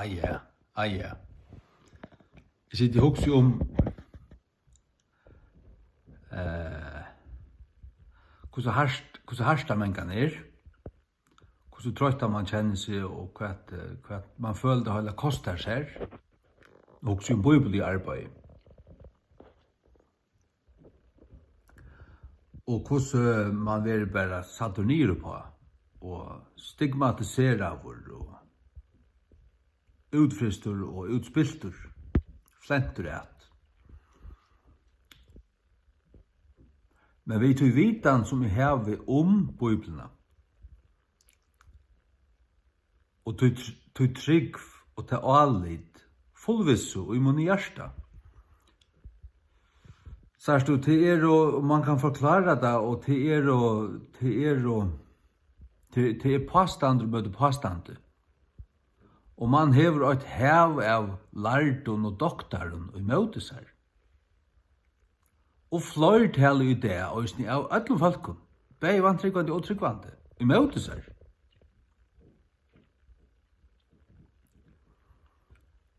ja, ja. Jeg sitter og husker om hvordan harsta man kan hvordan trøyta man kjenner seg, og hva man føler det hele kostar seg, og husker om bibelig arbeid. Og hvordan man vil bare saturnere på, og stigmatisere og utfristur og utspiltur, flentur at. Men vi tog vitan som vi har Bibelna, og tog trygg og ta allit, fullvissu og i munn hjärsta. Särskilt och till och man kan förklara det, och till påstand och både påstand. Och man hever ett hav av lärton och doktoren och möter sig. Och flertal i det, och just av alla folk, bäg vantryggvande och tryggvande, i möter sig.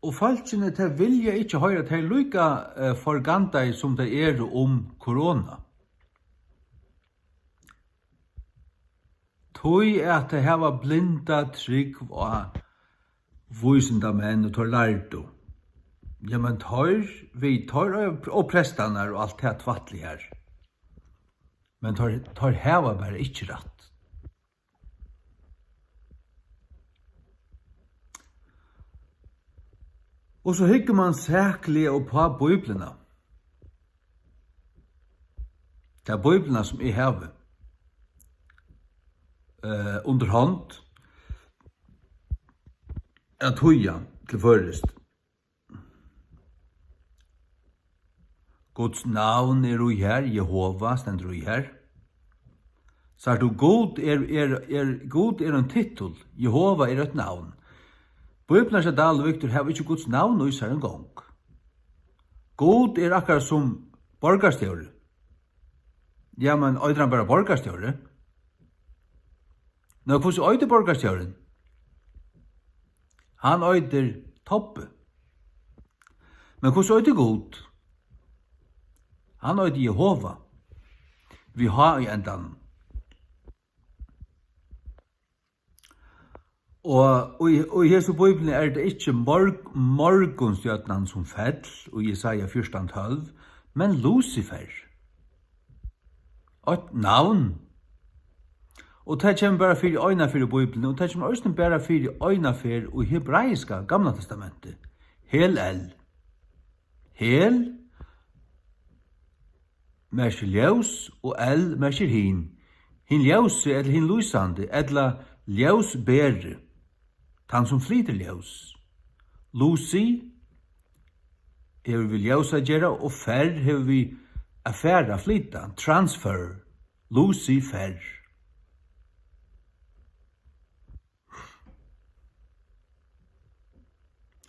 Og falskene til vilja ikke høyre til lykka forgantai som det om korona. Tøy at det hava blinda trygg og vysenda menn og tar lærdo. Ja, men vi tar og prestanar og alt det tvattlig her. Men tar hava bare ikke rett. Og så hygger man sæklig og på Bibelna. Det er Bibelna som jeg har under hånd at høya til først. Guds navn ui her, Jehova stender ui her. Så du, God en titel, Jehova et navn. Bibelen er dal Victor har ikke Guds navn og især en gang. God akkurat som borgarstjøre. Ja, men øyder han bare borgarstjøre? Nå, hvordan øyder borgarstjøren? Han øyder toppe. Men hvordan øyder God? Han øyder Jehova. Vi har i endan. Og i Jesu Bibelen er det ikke morgonstjøtnan som fell, og Jesaja 14:12, men Lucifer. Et navn. Og det kommer bare for øyna for i Bibelen, og det kommer også bare for øyna for i hebraiska Gamla testamentet. Hel-el. Hel, merker ljøs, og el, merker hin. Hin ljøse, eller hin lysande, eller ljøsbære. Han som flyter ljøs. Lucy hever vi ljøsa gjerra, og fer hever vi affæra flyta, transfer. Lucy fer.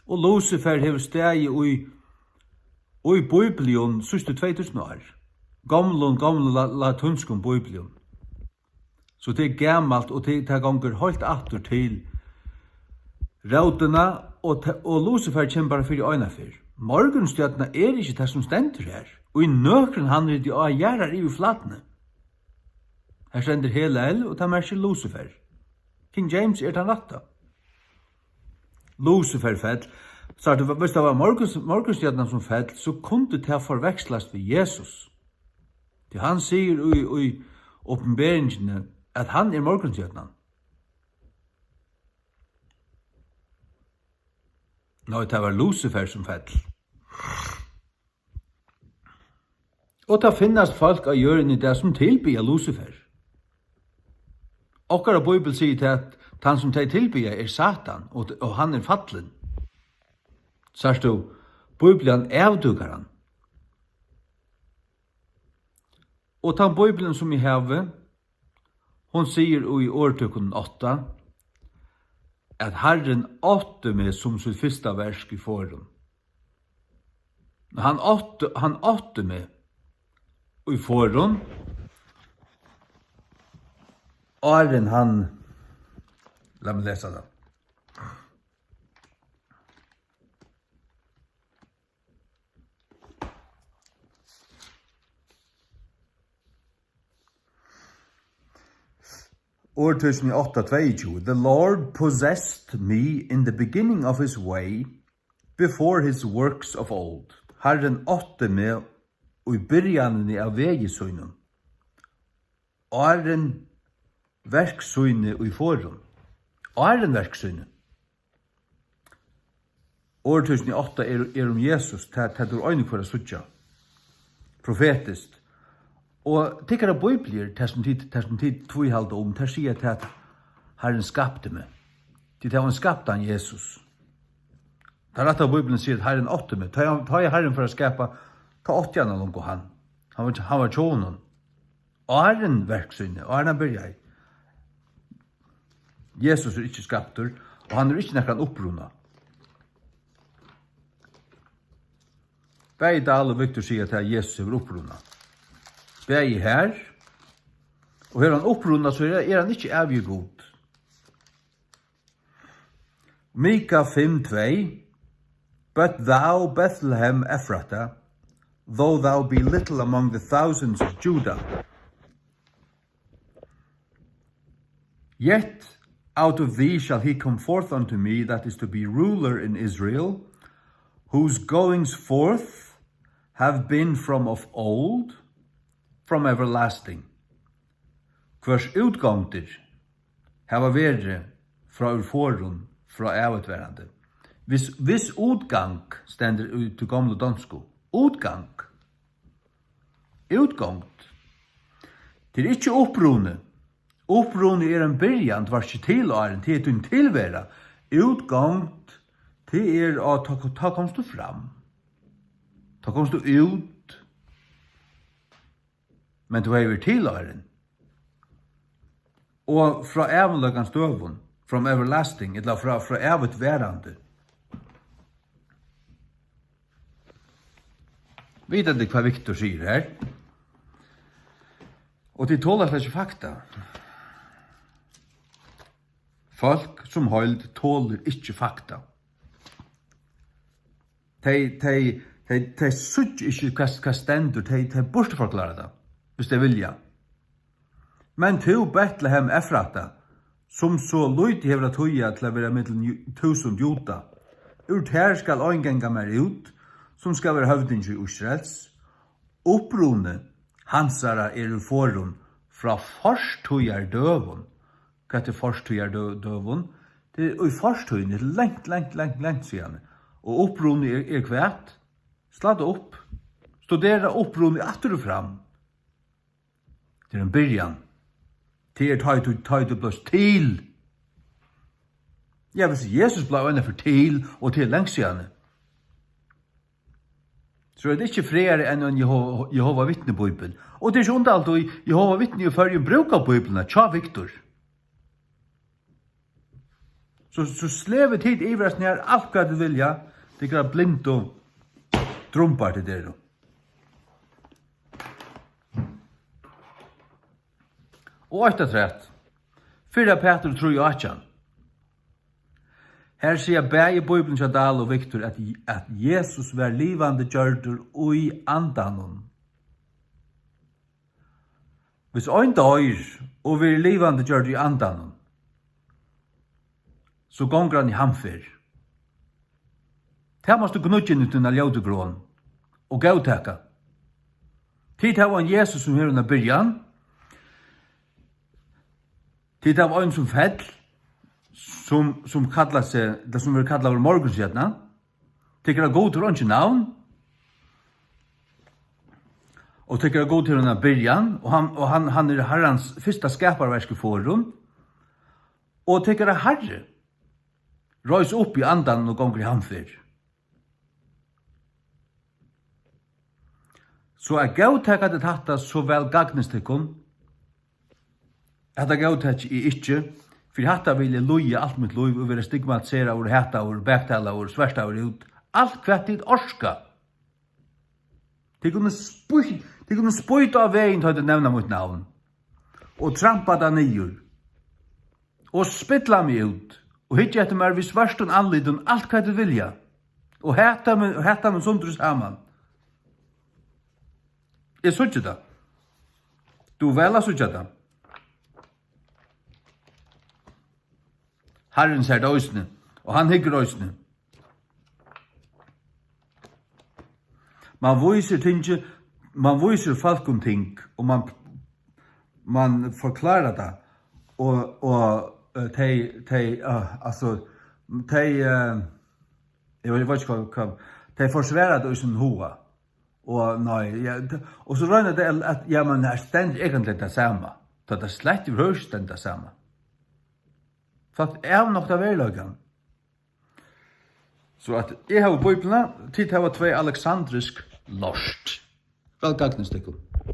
Og Lucifer hever stegi i Bibelen syste 2000 år. Gamle latunskon Bibelen. Så det gammalt, og det ganger helt atter til rautena, og Lucifer kommer bare for i øyna fyr. Morgenstjøtna ikke det som stender her, og i nøkren han er de av gjerrar i flatene. Her stender hele el, og det merker Lucifer. King James den ratta. Lucifer fell, så hvis det var morgenstjøtna som fell, så kunne det forvekslast ved Jesus. Det han sier i åpenberingene, at han morgenstjøtna. Nå, det var Lucifer som fell. Og det finnes folk av hjørnet i det som tilbyr Lucifer. Okkara Bibel sier til at han som tilbyr Satan, og han fallen. Så du, Bibelen avduker han. Og den Bibelen som jeg har, hun sier i årtøkken 8, at Herren åtte meg som sitt første versk i forum. Han åtte meg i forum, Arren han, la meg lese det. Ordtusen 8:22. The Lord possessed me in the beginning of his way, before his works of old. Herren åtte meg og i byrjanen av vegisøynum. Åren verksøyne og i forum. Åren verksøyne. Ordtusen 8 om Jesus, det er øyne for å suttja. Profetisk. Og tikkara bøyblir, det som tid tvihalda om, det sier at Herren skapte meg. Det var en skapte han Jesus. Det er rett av Bibelen sier at Herren åtte meg. Ta jeg Herren for å skapa, ta åtte han langt han. Han var tjonen. Og Herren verksynne, og Herren byrja i. Jesus er ikke skaptur, og han er ikke nekkan oppruna. Begge Dahl og Victor sier at Jesus er oppruna. Begge her, og her han oppruna, så er han ikke evig god. Mika 5:2. But thou, Bethlehem Ephratah, though thou be little among the thousands of Judah, yet out of thee shall he come forth unto me that is to be ruler in Israel, whose goings forth have been from of old, from everlasting. Hvers utgangter hava vere fra ur forum, fra avutverande. Hvis utgang stender ut til gamle dansko. Utgang. Utgangt. Det er ikke opprone. Opprone er en byrjan, det var ikke tilaren, det er en tilværa. Utgangt, det er at ta komst du fram. Ta komst du ut. Men du er tilaren. Og fra evenløkans døvun, from everlasting, eller fra evutverande. Vet du hva Victor sier her? Og de tåler slett ikke fakta. Folk som hold tåler ikke fakta. De sutt ikke hva stendur, de bortforklarer det, hvis de vilja. Men to Bethlehem Ephratah, som så lydde hever at høya til å være mellom 1000 juta, ur her skal øyngenga mer ut, som skal være høvding i Israels, opprone hansara er i forum fra forsthøyar døvun. Hva er forsthøyar døvun? Det er i forsthøyne, lengt siden. Og opprone er kvært. Sladd opp. Studera opprone atter og fram. Det er en byrjan. Det er tøyt og blåst til. Ja, hvis Jesus ble øyne for til, og til lengt siden, så er det ikke flere enn en Jehova vittne-bibel. Og det er ikke undalt at Jehova vittne i førjen brukar bibelene, tja Victor. Så sleve tid ivrast nær alt hva du vilja, det er blind og drumpar til dere. Og 8:3. 4 Peter 3:8. Her sier begge Bibelen til Dahl og Victor at Jesus var livande gjørdur og i andanon. Hvis ein døyr og vi livande gjørdur i andanon, så gonger han i hamfer. Det måste gnudgen ut unna ljødegrån og gauteka. Tid har en Jesus som her under byrjan. Tid har en som fell, som kallar seg, det som vi kallar over morgensjetna, tykker det god til å ikke navn, og tykker det god til henne byrjan, og han er herrens første skaparverske forum, og tykker det herre, røys opp i andan og gonger i hamfer. Så er gauteka det tatta så vel gagnestekon, at det gauteka er ikke, for hatta vil jeg loja alt mitt liv og være stigmatisera og hata og bektala og sversta og ut. Alt hva tid orska. De kunne spøyta av veien til å nevna mitt navn. Og trampa det nyer. Og spittla meg ut. Og hitja etter meg vid svarstun anlidun alt hva de vilja. Og hata meg sundru saman. Jeg sutja det. Du vela sutja det. Herren ser det òsne, og han hygger òsne. Man viser folk om ting, og man forklarer det, og jeg vet ikke hva, de forsværer det i sin hoa, og nei, og så røyner det at, ja, man er stendig egentlig det samme, så det er slett i røysten det samme. Så at jeg har nok det verlagen. Så at jeg har bøyplene, tid har 2 alexandrisk lost. Velgagnes,